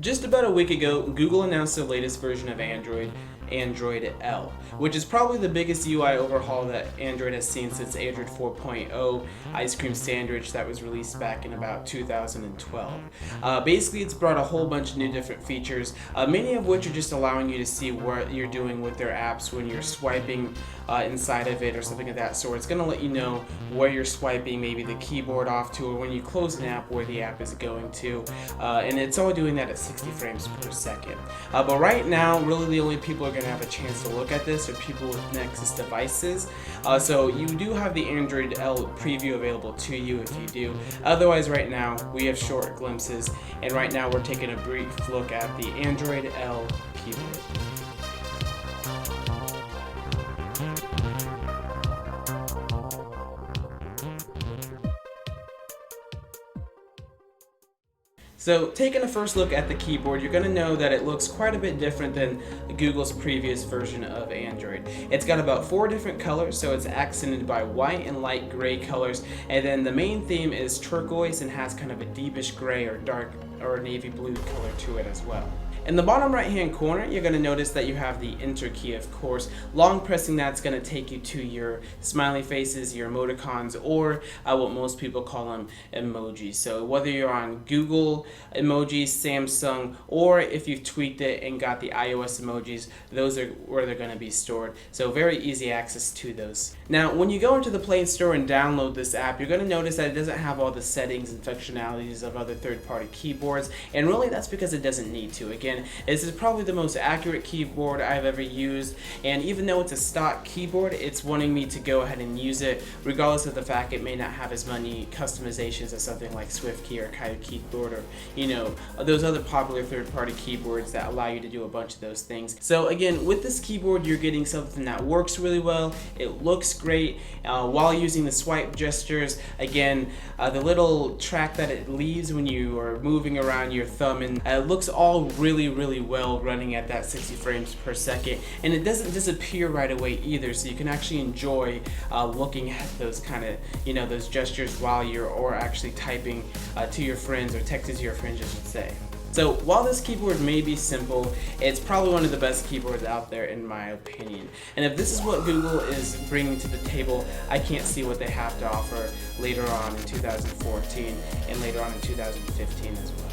Just about a week ago, Google announced the latest version of Android, Android L, which is probably the biggest UI overhaul that Android has seen since Android 4.0 Ice Cream Sandwich that was released back in about 2012. Basically, it's brought a whole bunch of new different features, many of which are just allowing you to see what you're doing with their apps when you're swiping inside of it or something of that sort. It's going to let you know where you're swiping, maybe the keyboard off to, or when you close an app, where the app is going to, and it's all doing that at 60 frames per second. But right now, really the only people are going to have a chance to look at this are people with Nexus devices. So you do have the Android L preview available to you if you do. Otherwise, right now we have short glimpses, and right now we're taking a brief look at the Android L keyboard. So taking a first look at the keyboard, you're going to know that it looks quite a bit different than Google's previous version of Android. It's got about 4 different colors, so it's accented by white and light gray colors, and then the main theme is turquoise and has kind of a deepish gray or dark or navy blue color to it as well. In the bottom right hand corner, you're going to notice that you have the enter key, of course. Long pressing that's going to take you to your smiley faces, your emoticons, or what most people call them, emojis. So whether you're on Google emojis, Samsung, or if you've tweaked it and got the iOS emojis, those are where they're going to be stored. So very easy access to those. Now, when you go into the Play Store and download this app, you're going to notice that it doesn't have all the settings and functionalities of other third-party keyboards, and really that's because it doesn't need to. Again, this is probably the most accurate keyboard I've ever used, and even though it's a stock keyboard, it's wanting me to go ahead and use it regardless of the fact it may not have as many customizations as something like SwiftKey or Kite Keyboard, or those other popular third-party keyboards that allow you to do a bunch of those things. So again, with this keyboard, you're getting something that works really well. It looks great while using the swipe gestures. Again, the little track that it leaves when you are moving around your thumb, and it looks all really well running at that 60 frames per second, and it doesn't disappear right away either, so you can actually enjoy looking at those kind of those gestures while you're actually typing to your friends or texting to your friends, I should say. So while this keyboard may be simple, it's probably one of the best keyboards out there in my opinion. And if this is what Google is bringing to the table, I can't see what they have to offer later on in 2014 and later on in 2015 as well.